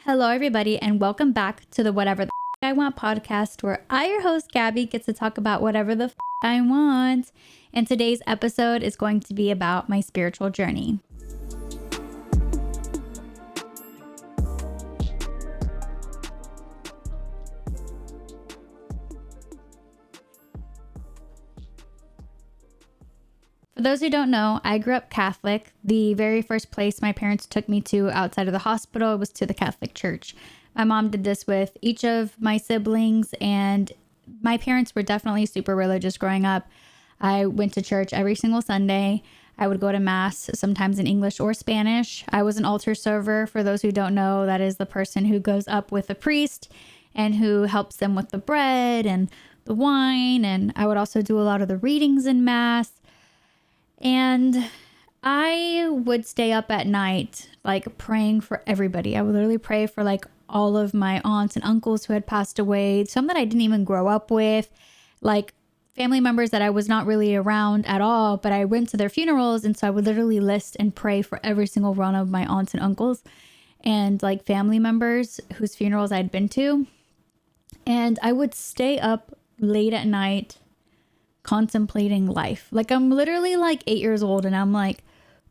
Hello, everybody, and welcome back to the Whatever the I Want podcast, where I, your host, Gabby, gets to talk about whatever the I want. And today's episode is going to be about my spiritual journey. For those who don't know, I grew up Catholic. The very first place my parents took me to outside of the hospital was to the Catholic Church. My mom did this with each of my siblings, and my parents were definitely super religious growing up. I went to church every single Sunday. I would go to mass, sometimes in English or Spanish. I was an altar server. For those who don't know, that is the person who goes up with the priest and who helps them with the bread and the wine. And I would also do a lot of the readings in mass. And I would stay up at night, like praying for everybody. I would literally pray for like all of my aunts and uncles who had passed away, some that I didn't even grow up with, like family members that I was not really around at all, but I went to their funerals. And so I would literally list and pray for every single one of my aunts and uncles and like family members whose funerals I'd been to. And I would stay up late at night contemplating life. Like I'm literally like 8 years old and I'm like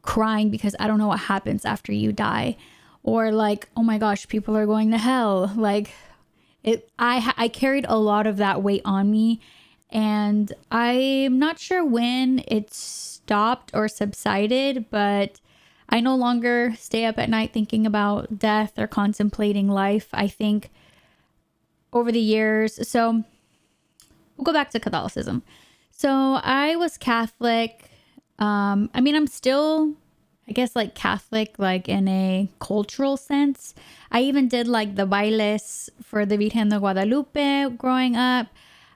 crying because I don't know what happens after you die, or like, oh my gosh, people are going to hell. Like I carried a lot of that weight on me, and I'm not sure when it stopped or subsided, but I no longer stay up at night thinking about death or contemplating life. I think over the years, so we'll go back to Catholicism. So I was Catholic. I'm still, I guess, like Catholic, like in a cultural sense. I even did like the bailes for the Virgen de Guadalupe growing up.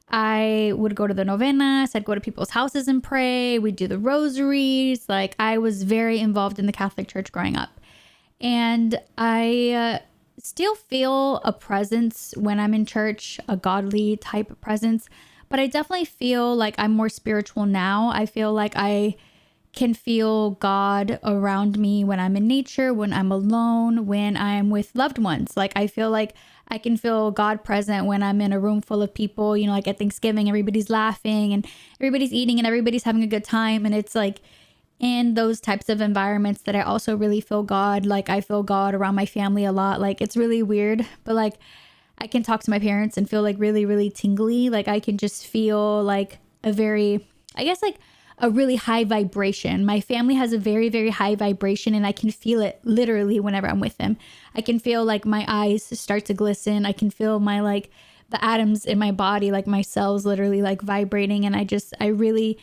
I would go to the novenas. I'd go to people's houses and pray. We'd do the rosaries. Like I was very involved in the Catholic Church growing up. And I still feel a presence when I'm in church, a godly type of presence. But I definitely feel like I'm more spiritual now. I feel like I can feel God around me when I'm in nature, when I'm alone, when I'm with loved ones. Like I feel like I can feel God present when I'm in a room full of people, you know, like at Thanksgiving, everybody's laughing and everybody's eating and everybody's having a good time. And it's like in those types of environments that I also really feel God. Like I feel God around my family a lot. Like it's really weird, but like I can talk to my parents and feel like really, really tingly. Like I can just feel like a very, I guess like a really high vibration. My family has a very, very high vibration, and I can feel it literally whenever I'm with them. I can feel like my eyes start to glisten. I can feel my like the atoms in my body, like my cells literally like vibrating. And I really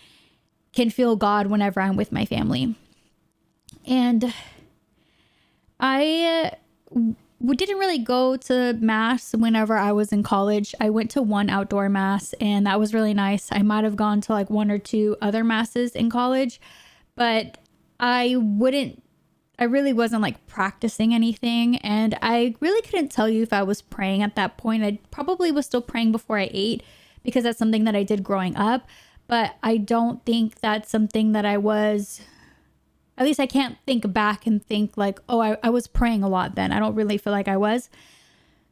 can feel God whenever I'm with my family. And we didn't really go to mass whenever I was in college. I went to one outdoor mass, and that was really nice. I might have gone to like one or two other masses in college, but I really wasn't like practicing anything. And I really couldn't tell you if I was praying at that point. I probably was still praying before I ate because that's something that I did growing up. But I don't think that's something that I was... At least I can't think back and think like, oh, I was praying a lot then. I don't really feel like I was.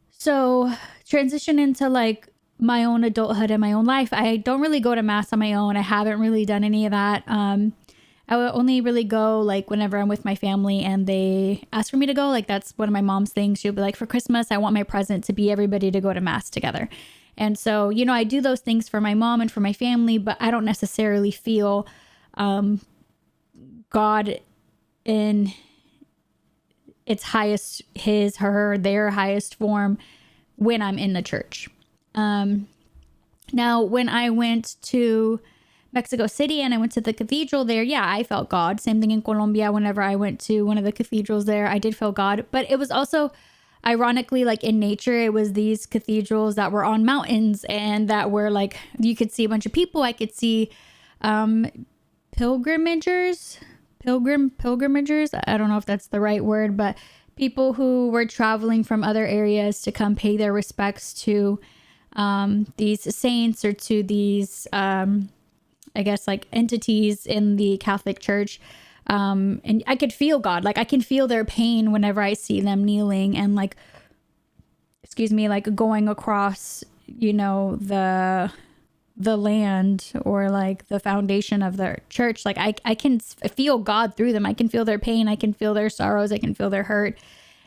So transition into like my own adulthood and my own life. I don't really go to mass on my own. I haven't really done any of that. I would only really go like whenever I'm with my family and they ask for me to go. Like that's one of my mom's things. She'll be like, for Christmas, I want my present to be everybody to go to mass together. And so, you know, I do those things for my mom and for my family, but I don't necessarily feel God in its highest, his, her, their highest form when I'm in the church. Now, when I went to Mexico City and I went to the cathedral there, yeah, I felt God. Same thing in Colombia. Whenever I went to one of the cathedrals there, I did feel God. But it was also, ironically, like in nature, it was these cathedrals that were on mountains and that were like, you could see a bunch of people. I could see pilgrimages. I don't know if that's the right word, but people who were traveling from other areas to come pay their respects to these saints or to these, I guess, like entities in the Catholic Church. And I could feel God. Like I can feel their pain whenever I see them kneeling and like like going across, the land or like the foundation of their church. Like I can feel God through them. I can feel their pain. I can feel their sorrows. I can feel their hurt.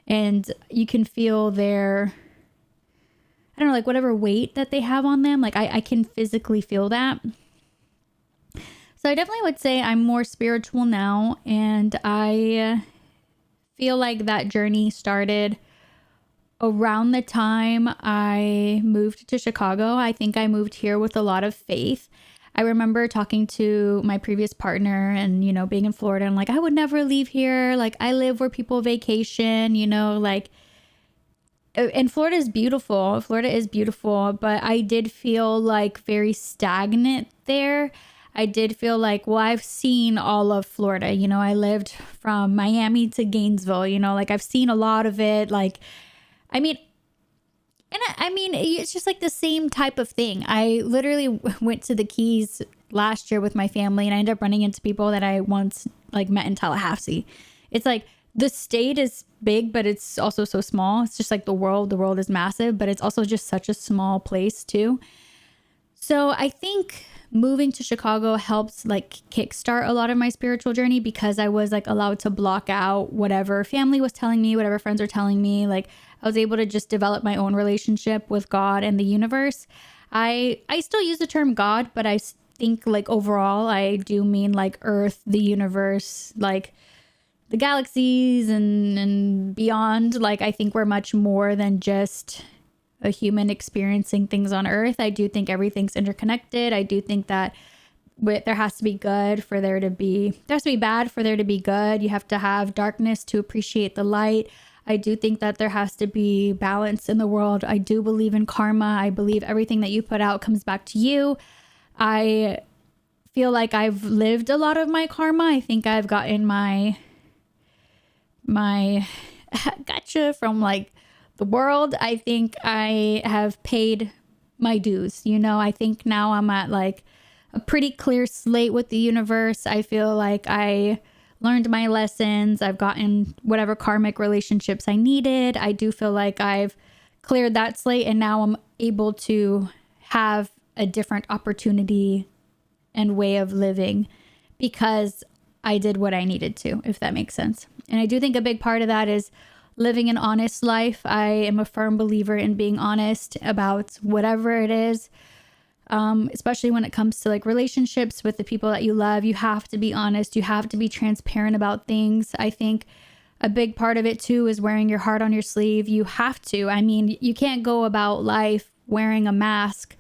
And you can feel their, I don't know, like whatever weight that they have on them. Like I can physically feel that. So I definitely would say I'm more spiritual now. And I feel like that journey started around the time I moved to Chicago. I think I moved here with a lot of faith. I remember talking to my previous partner and, being in Florida and like, I would never leave here. Like I live where people vacation, like, and Florida is beautiful. Florida is beautiful, but I did feel like very stagnant there. I did feel like, well, I've seen all of Florida. I lived from Miami to Gainesville, like I've seen a lot of it. Like, I mean, it's just like the same type of thing. I literally went to the Keys last year with my family and I ended up running into people that I once like met in Tallahassee. It's like the state is big, but it's also so small. It's just like the world is massive, but it's also just such a small place too. So I think moving to Chicago helped like kickstart a lot of my spiritual journey because I was like allowed to block out whatever family was telling me, whatever friends were telling me. Like I was able to just develop my own relationship with God and the universe. I still use the term God, but I think like overall, I do mean like Earth, the universe, like the galaxies and beyond. Like I think we're much more than just a human experiencing things on Earth. I do think everything's interconnected. I do think that there has to be bad for there to be good. You have to have darkness to appreciate the light. I do think that there has to be balance in the world. I do believe in karma. I believe everything that you put out comes back to you. I feel like I've lived a lot of my karma. I think I've gotten my gotcha from like the world. I think I have paid my dues. I think now I'm at like a pretty clear slate with the universe. I feel like I learned my lessons. I've gotten whatever karmic relationships I needed. I do feel like I've cleared that slate and now I'm able to have a different opportunity and way of living because I did what I needed to, if that makes sense. And I do think a big part of that is living an honest life. I am a firm believer in being honest about whatever it is. Especially when it comes to like relationships with the people that you love, you have to be honest. You have to be transparent about things. I think a big part of it too is wearing your heart on your sleeve. You have to. I mean, you can't go about life wearing a mask.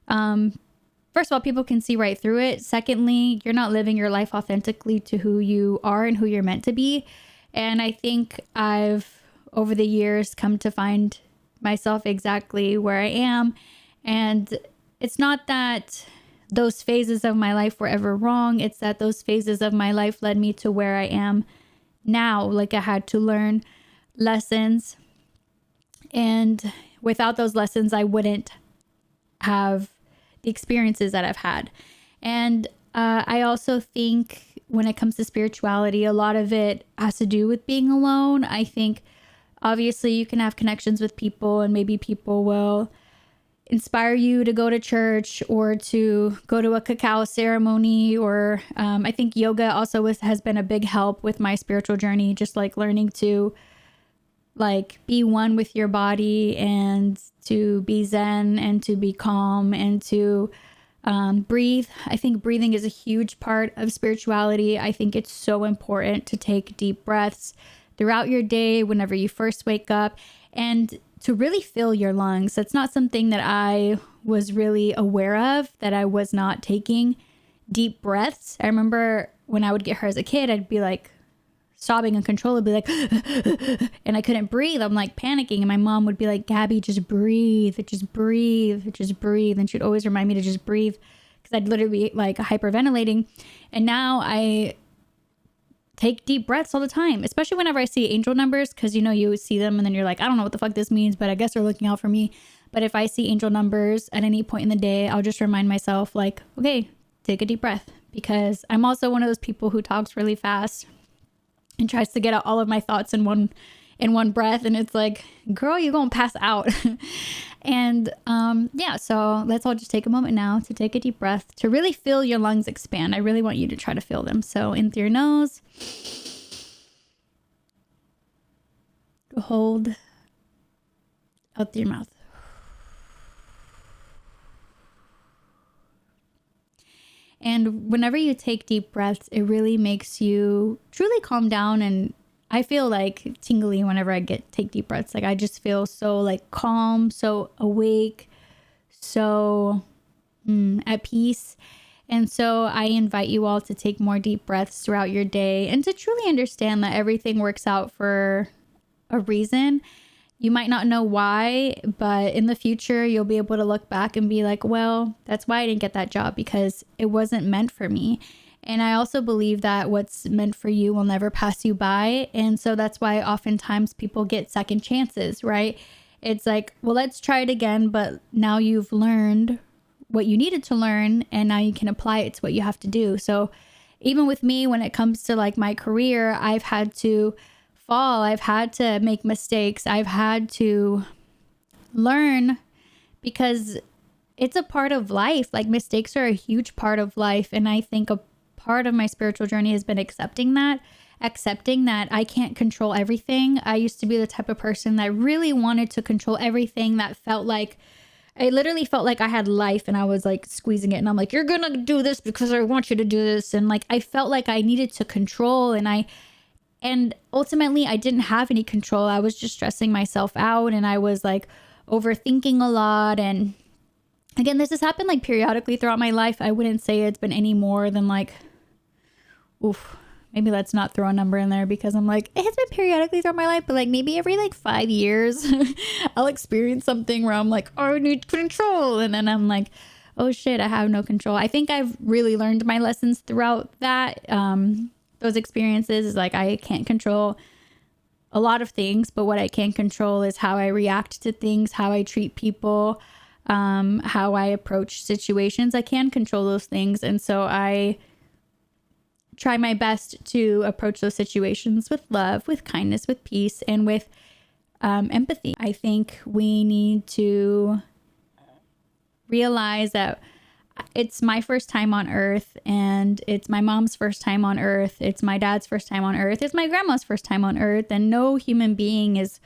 First of all, people can see right through it. Secondly, you're not living your life authentically to who you are and who you're meant to be. And I think I've, over the years, come to find myself exactly where I am. And it's not that those phases of my life were ever wrong. It's that those phases of my life led me to where I am now. Like I had to learn lessons. And without those lessons, I wouldn't have the experiences that I've had. And I also think when it comes to spirituality, a lot of it has to do with being alone. I think obviously you can have connections with people and maybe people will inspire you to go to church or to go to a cacao ceremony, or I think yoga also has been a big help with my spiritual journey, just like learning to like be one with your body and to be zen and to be calm and to breathe. I think breathing is a huge part of spirituality. I think it's so important to take deep breaths throughout your day, whenever you first wake up, and to really fill your lungs. That's not something that I was really aware of, that I was not taking deep breaths. I remember when I would get her as a kid, I'd be like sobbing uncontrollably, like, and I couldn't breathe. I'm like panicking. And my mom would be like, Gabby, just breathe, just breathe, just breathe. And she'd always remind me to just breathe because I'd literally be like hyperventilating. And now I take deep breaths all the time, especially whenever I see angel numbers, because you see them and then you're like, I don't know what the fuck this means, but I guess they're looking out for me. But if I see angel numbers at any point in the day, I'll just remind myself like, okay, take a deep breath, because I'm also one of those people who talks really fast and tries to get out all of my thoughts in in one breath. And it's like, girl, you're going to pass out. And yeah, so let's all just take a moment now to take a deep breath, to really feel your lungs expand. I really want you to try to feel them. So in through your nose, hold, out through your mouth. And whenever you take deep breaths, it really makes you truly calm down. And I feel like tingly whenever I take deep breaths. Like I just feel so like calm, so awake, so at peace. And so I invite you all to take more deep breaths throughout your day and to truly understand that everything works out for a reason. You might not know why, but in the future, you'll be able to look back and be like, well, that's why I didn't get that job, because it wasn't meant for me. And I also believe that what's meant for you will never pass you by. And so that's why oftentimes people get second chances, right? It's like, well, let's try it again. But now you've learned what you needed to learn, and now you can apply it to what you have to do. So even with me, when it comes to like my career, I've had to fall. I've had to make mistakes. I've had to learn, because it's a part of life. Like mistakes are a huge part of life. And I think a part of my spiritual journey has been accepting that I can't control everything. I used to be the type of person that really wanted to control everything, that felt like I literally felt like I had life and I was like squeezing it. And I'm like, you're going to do this because I want you to do this. And like, I felt like I needed to control, and ultimately I didn't have any control. I was just stressing myself out, and I was like overthinking a lot. And again, this has happened like periodically throughout my life. I wouldn't say it's been any more than like, maybe let's not throw a number in there, because I'm like, it has been periodically throughout my life, but like maybe every like 5 years I'll experience something where I'm like, oh, I need control. And then I'm like, oh shit, I have no control. I think I've really learned my lessons throughout that. Those experiences is like, I can't control a lot of things, but what I can control is how I react to things, how I treat people, how I approach situations. I can control those things. And so I try my best to approach those situations with love, with kindness, with peace, and with empathy. I think we need to realize that it's my first time on earth, and it's my mom's first time on earth. It's my dad's first time on earth. It's my grandma's first time on earth, and no human being is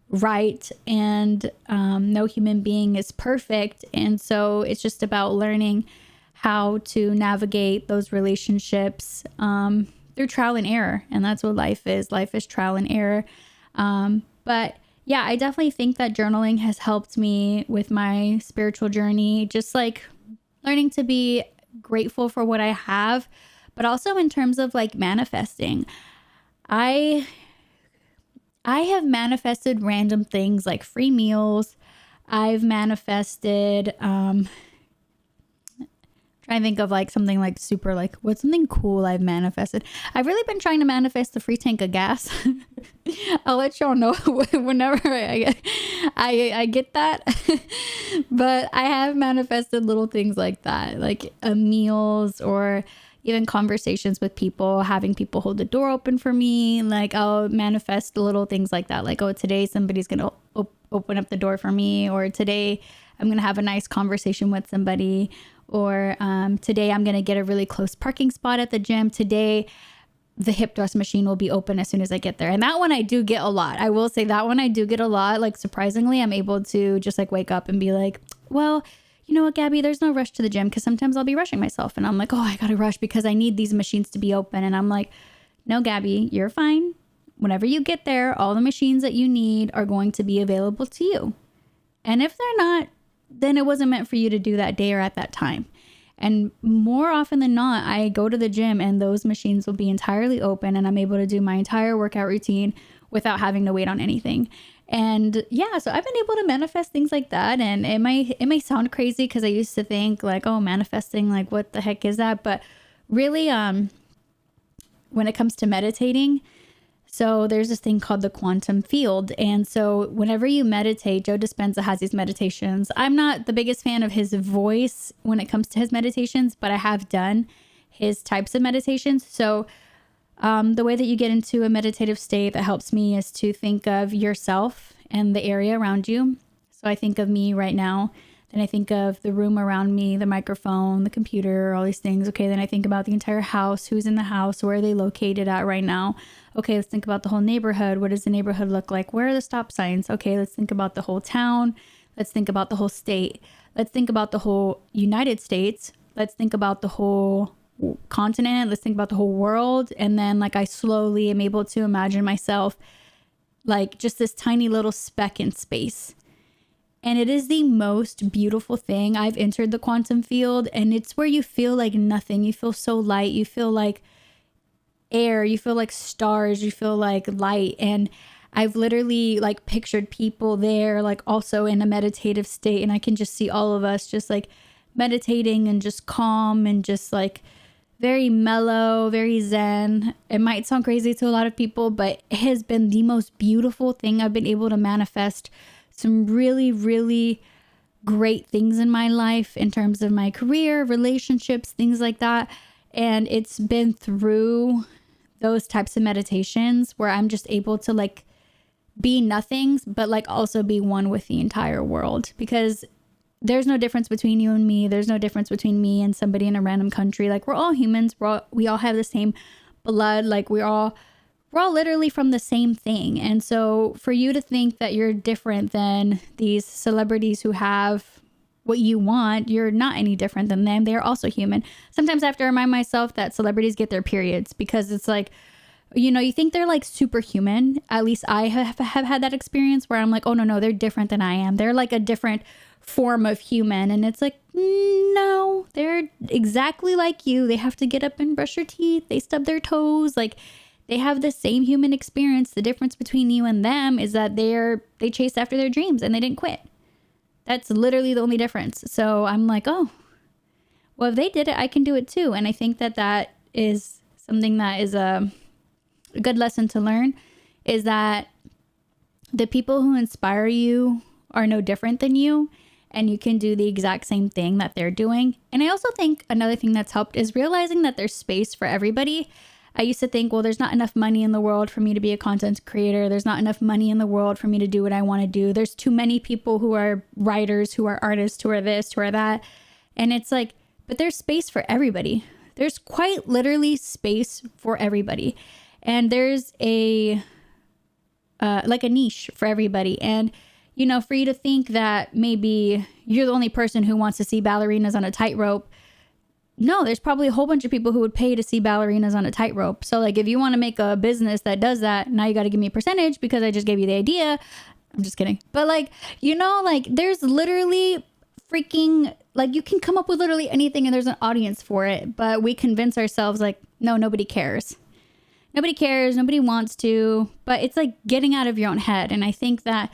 right, and no human being is perfect. And so it's just about learning how to navigate those relationships through trial and error. And that's what life is. Life is trial and error. But yeah, I definitely think that journaling has helped me with my spiritual journey, just like learning to be grateful for what I have, but also in terms of like manifesting. I have manifested random things like free meals. I've manifested, trying to think of like something like super, like what's something cool I've manifested. I've really been trying to manifest the free tank of gas. I'll let y'all know whenever I get that. But I have manifested little things like that, like meals, or even conversations with people, having people hold the door open for me. Like I'll manifest little things like that. Like, oh, today somebody's going to open up the door for me, or today I'm going to have a nice conversation with somebody, or today I'm going to get a really close parking spot at the gym. Today, the hip thrust machine will be open as soon as I get there. And that one I do get a lot. I will say that one I do get a lot. Like surprisingly, I'm able to just like wake up and be like, well, you know what, Gabby, there's no rush to the gym, because sometimes I'll be rushing myself and I'm like, oh, I got to rush because I need these machines to be open. And I'm like, no, Gabby, you're fine. Whenever you get there, all the machines that you need are going to be available to you. And if they're not, then it wasn't meant for you to do that day or at that time. And more often than not, I go to the gym and those machines will be entirely open, and I'm able to do my entire workout routine without having to wait on anything. And yeah, so I've been able to manifest things like that. And it may sound crazy, because I used to think like, oh, manifesting, like what the heck is that? But really, when it comes to meditating, so there's this thing called the quantum field. And so whenever you meditate, Joe Dispenza has these meditations. I'm not the biggest fan of his voice when it comes to his meditations, but I have done his types of meditations. So The way that you get into a meditative state that helps me is to think of yourself and the area around you. So I think of me right now, then I think of the room around me, the microphone, the computer, all these things. Okay, then I think about the entire house, who's in the house, where are they located at right now? Okay, let's think about the whole neighborhood. What does the neighborhood look like? Where are the stop signs? Okay, let's think about the whole town. Let's think about the whole state. Let's think about the whole United States. Let's think about the whole continent. Let's think about the whole world. And then like I slowly am able to imagine myself like just this tiny little speck in space. And it is the most beautiful thing. I've entered the quantum field, and it's where you feel like nothing. You feel so light. You feel like air. You feel like stars. You feel like light. And I've literally like pictured people there, like also in a meditative state. And I can just see all of us just like meditating and just calm and just like very mellow, very zen. It might sound crazy to a lot of people, but it has been the most beautiful thing. I've been able to manifest some really, really great things in my life in terms of my career, relationships, things like that. And it's been through those types of meditations where I'm just able to like be nothings, but like also be one with the entire world, because there's no difference between you and me. There's no difference between me and somebody in a random country. Like we're all humans. We all have the same blood. Like we're all literally from the same thing. And so for you to think that you're different than these celebrities who have what you want, you're not any different than them. They're also human. Sometimes I have to remind myself that celebrities get their periods, because it's like, you know, you think they're like superhuman. At least I have had that experience where I'm like, oh no, they're different than I am. They're like a different form of human. And it's like, no, they're exactly like you. They have to get up and brush their teeth. They stub their toes. Like they have the same human experience. The difference between you and them is that they chased after their dreams and they didn't quit. That's literally the only difference. So I'm like, oh, well, if they did it, I can do it too. And I think that that is something that is a good lesson to learn, is that the people who inspire you are no different than you, and you can do the exact same thing that they're doing. And I also think another thing that's helped is realizing that there's space for everybody. I used to think, well, there's not enough money in the world for me to be a content creator. There's not enough money in the world for me to do what I want to do. There's too many people who are writers, who are artists, who are this, who are that. And it's like, but there's space for everybody. There's quite literally space for everybody. And there's a niche for everybody. And, you know, for you to think that maybe you're the only person who wants to see ballerinas on a tightrope. No, there's probably a whole bunch of people who would pay to see ballerinas on a tightrope. So like, if you want to make a business that does that, now you got to give me a percentage because I just gave you the idea. I'm just kidding. But like, you know, like there's literally freaking, like you can come up with literally anything and there's an audience for it. But we convince ourselves like, no, nobody cares. Nobody cares. Nobody wants to. But it's like getting out of your own head. And I think that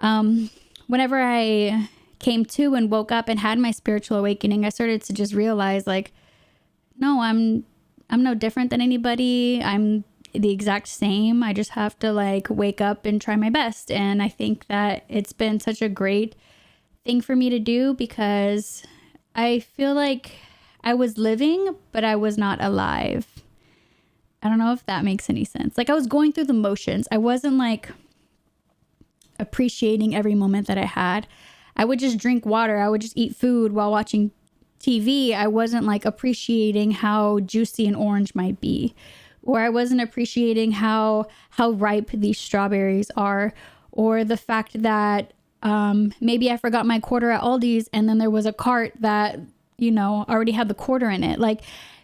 whenever I came to and woke up and had my spiritual awakening, I started to just realize like, no, I'm no different than anybody. I'm the exact same. I just have to like wake up and try my best. And I think that it's been such a great thing for me to do, because I feel like I was living, but I was not alive. I don't know if that makes any sense. Like I was going through the motions. I wasn't like appreciating every moment that I had. I would just drink water. I would just eat food while watching TV. I wasn't like appreciating how juicy an orange might be, or I wasn't appreciating how ripe these strawberries are, or the fact that maybe I forgot my quarter at Aldi's and then there was a cart that, you know, already had the quarter in it. Like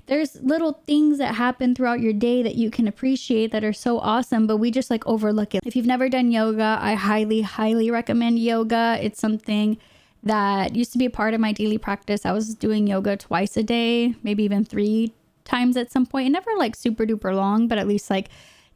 there's little things that happen throughout your day that you can appreciate that are so awesome, but we just like overlook it. If you've never done yoga, I highly, highly recommend yoga. It's something that used to be a part of my daily practice. I was doing yoga twice a day, maybe even 3 times at some point, and never like super duper long, but at least like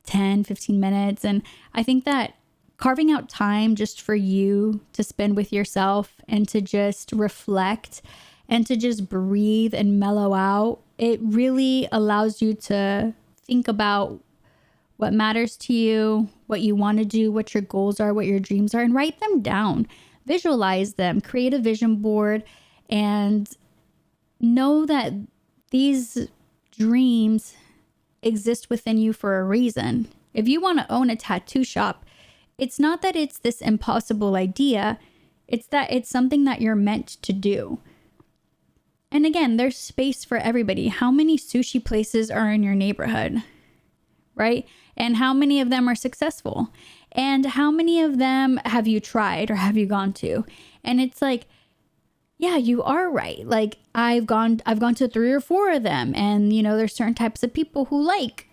10, 15 minutes. And I think that carving out time just for you to spend with yourself and to just reflect and to just breathe and mellow out, it really allows you to think about what matters to you, what you want to do, what your goals are, what your dreams are, and write them down. Visualize them, create a vision board, and know that these dreams exist within you for a reason. If you want to own a tattoo shop, it's not that it's this impossible idea. It's that it's something that you're meant to do. And again, there's space for everybody. How many sushi places are in your neighborhood, right? And how many of them are successful? And how many of them have you tried or have you gone to? And it's like, yeah, you are right. Like I've gone to 3 or 4 of them, and there's certain types of people who like,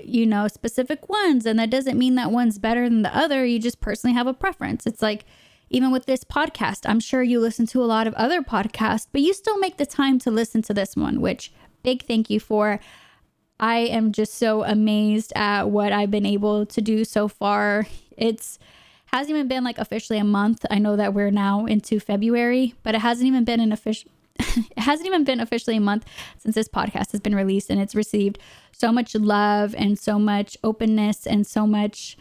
specific ones, and that doesn't mean that one's better than the other. You just personally have a preference. It's like, even with this podcast, I'm sure you listen to a lot of other podcasts, but you still make the time to listen to this one, which big thank you for. I am just so amazed at what I've been able to do so far. Hasn't even been like officially a month. I know that we're now into February, but it hasn't even been officially a month since this podcast has been released, and it's received so much love and so much openness and so much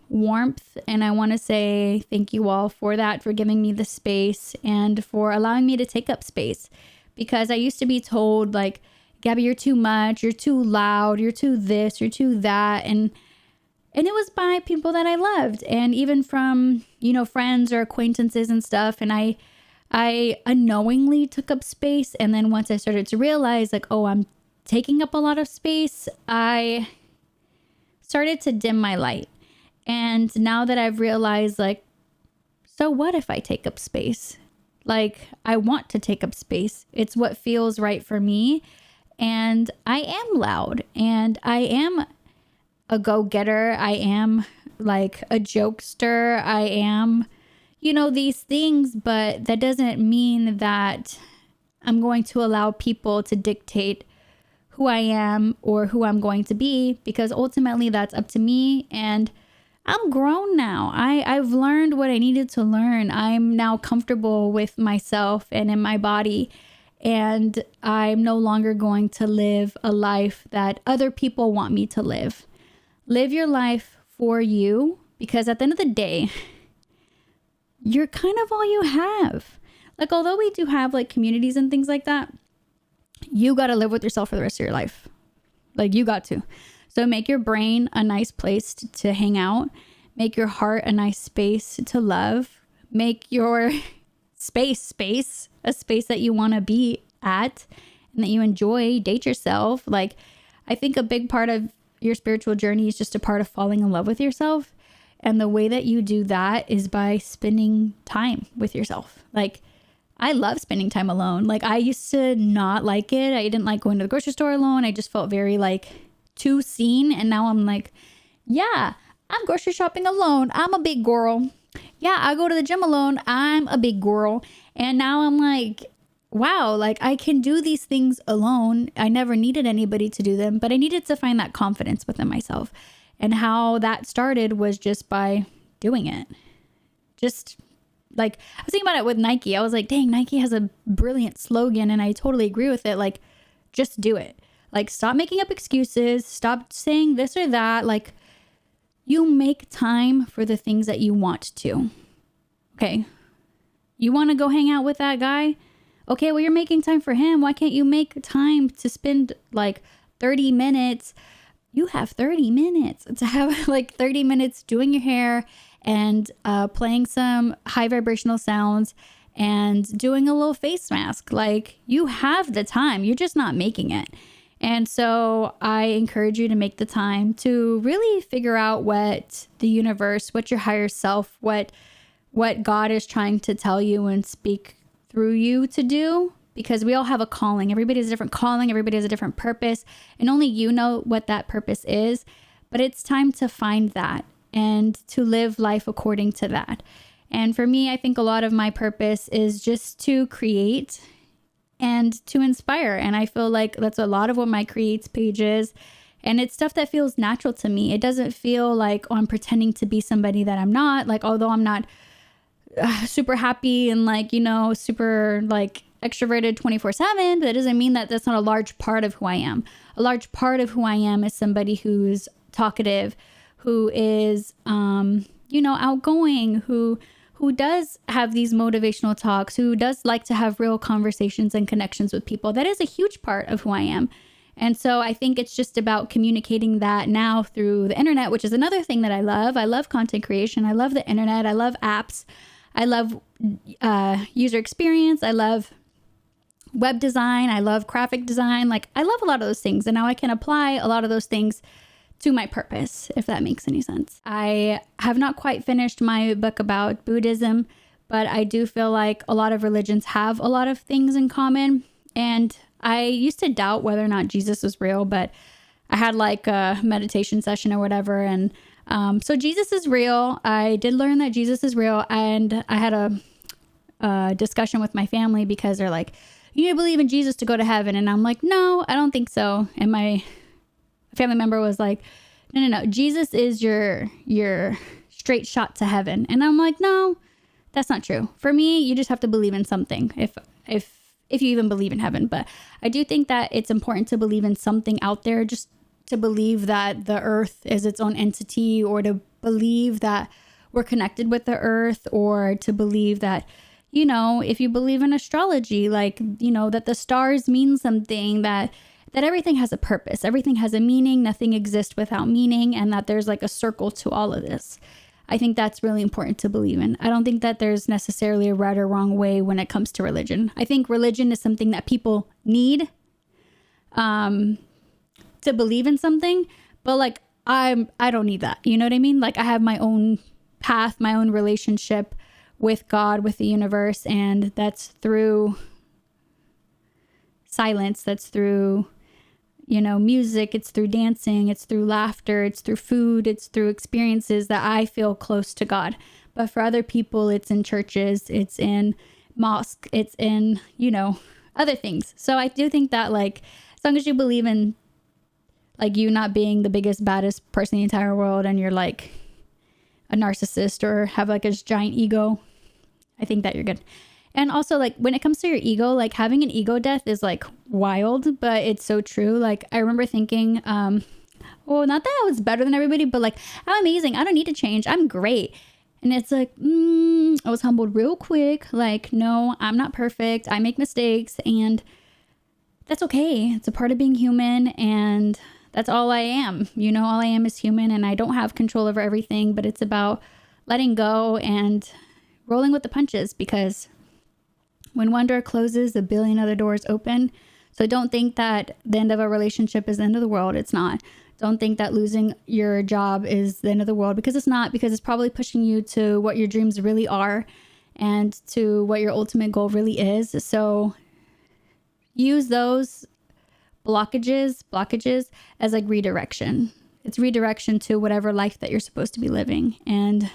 warmth. And I want to say thank you all for that, for giving me the space and for allowing me to take up space, because I used to be told like, Gabby, you're too much, you're too loud, you're too this, you're too that. And it was by people that I loved, and even from, friends or acquaintances and stuff. And I unknowingly took up space. And then once I started to realize like, oh, I'm taking up a lot of space, I started to dim my light. And now that I've realized, like, so what if I take up space? Like, I want to take up space. It's what feels right for me. And I am loud, and I am a go-getter. I am like a jokester. I am, these things, but that doesn't mean that I'm going to allow people to dictate who I am or who I'm going to be, because ultimately that's up to me. And I'm grown now. I've learned what I needed to learn. I'm now comfortable with myself and in my body. And I'm no longer going to live a life that other people want me to live. Live your life for you, because at the end of the day, you're kind of all you have. Like, although we do have like communities and things like that, you got to live with yourself for the rest of your life. Like, you got to. So make your brain a nice place to hang out. Make your heart a nice space to love. Make your space a space that you want to be at and that you enjoy. Date yourself. Like, I think a big part of your spiritual journey is just a part of falling in love with yourself. And the way that you do that is by spending time with yourself. Like, I love spending time alone. Like, I used to not like it. I didn't like going to the grocery store alone. I just felt very like too seen. And now I'm like, yeah, I'm grocery shopping alone. I'm a big girl. Yeah, I go to the gym alone. I'm a big girl. And now I'm like, wow, like I can do these things alone. I never needed anybody to do them, but I needed to find that confidence within myself. And how that started was just by doing it. Just like, I was thinking about it with Nike. I was like, dang, Nike has a brilliant slogan, and I totally agree with it. Like, just do it. Like, stop making up excuses. Stop saying this or that. Like, you make time for the things that you want to. Okay. You want to go hang out with that guy? Okay, well, you're making time for him. Why can't you make time to spend like 30 minutes? You have 30 minutes to have like 30 minutes doing your hair and playing some high vibrational sounds and doing a little face mask. Like, you have the time. You're just not making it. And so I encourage you to make the time to really figure out what the universe, what your higher self, what God is trying to tell you and speak through you to do, because we all have a calling. Everybody has a different calling. Everybody has a different purpose, and only you know what that purpose is. But it's time to find that and to live life according to that. And for me, I think a lot of my purpose is just to create and to inspire. And I feel like that's a lot of what my Creates page is. And it's stuff that feels natural to me. It doesn't feel like, oh, I'm pretending to be somebody that I'm not. Like, although I'm not super happy and like, super like extroverted 24/7, that doesn't mean that that's not a large part of who I am. A large part of who I am is somebody who's talkative, who is, outgoing, who does have these motivational talks, who does like to have real conversations and connections with people. That is a huge part of who I am. And so I think it's just about communicating that now through the internet, which is another thing that I love. I love content creation. I love the internet. I love apps. I love user experience. I love web design. I love graphic design. Like, I love a lot of those things. And now I can apply a lot of those things to my purpose, if that makes any sense. I have not quite finished my book about Buddhism, but I do feel like a lot of religions have a lot of things in common. And I used to doubt whether or not Jesus was real, but I had like a meditation session or whatever. And so Jesus is real. I did learn that Jesus is real. And I had a discussion with my family because they're like, you need to believe in Jesus to go to heaven. And I'm like, no, I don't think so. And my family member was like, no. Jesus is your straight shot to heaven. And I'm like, no, that's not true. For me, you just have to believe in something. If you even believe in heaven. But I do think that it's important to believe in something out there, just to believe that the earth is its own entity, or to believe that we're connected with the earth, or to believe that, you know, if you believe in astrology, like, you know, that the stars mean something, that everything has a purpose, everything has a meaning, nothing exists without meaning, and that there's like a circle to all of this. I think that's really important to believe in. I don't think that there's necessarily a right or wrong way when it comes to religion. I think religion is something that people need to believe in something, but like I don't need that. You know what I mean? Like, I have my own path, my own relationship with God, with the universe, and that's through silence, that's through, you know, music, it's through dancing, it's through laughter, it's through food, it's through experiences that I feel close to God. But for other people, it's in churches, it's in mosque, it's in, you know, other things. So I do think that, like, as long as you believe in, like, you not being the biggest, baddest person in the entire world, and you're like a narcissist or have like a giant ego, I think that you're good. And also, like, when it comes to your ego, like, having an ego death is like wild, but it's so true. Like, I remember thinking, well, not that I was better than everybody, but like, I'm amazing. I don't need to change. I'm great. And it's like, I was humbled real quick. Like, no, I'm not perfect. I make mistakes, and that's okay. It's a part of being human, and that's all I am. You know, all I am is human, and I don't have control over everything, but it's about letting go and rolling with the punches, because when one door closes, a billion other doors open. So don't think that the end of a relationship is the end of the world. It's not. Don't think that losing your job is the end of the world, because it's not, because it's probably pushing you to what your dreams really are and to what your ultimate goal really is. So use those blockages as like redirection. It's redirection to whatever life that you're supposed to be living. And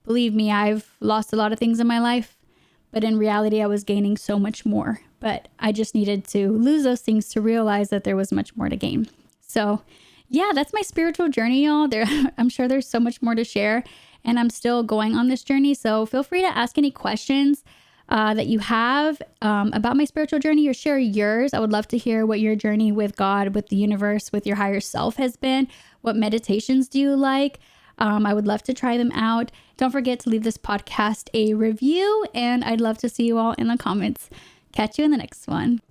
believe me, I've lost a lot of things in my life, but in reality, I was gaining so much more. But I just needed to lose those things to realize that there was much more to gain. So yeah, that's my spiritual journey, y'all. I'm sure there's so much more to share, and I'm still going on this journey. So feel free to ask any questions that you have about my spiritual journey, or share yours. I would love to hear what your journey with God, with the universe, with your higher self has been. What meditations do you like? I would love to try them out. Don't forget to leave this podcast a review, and I'd love to see you all in the comments. Catch you in the next one.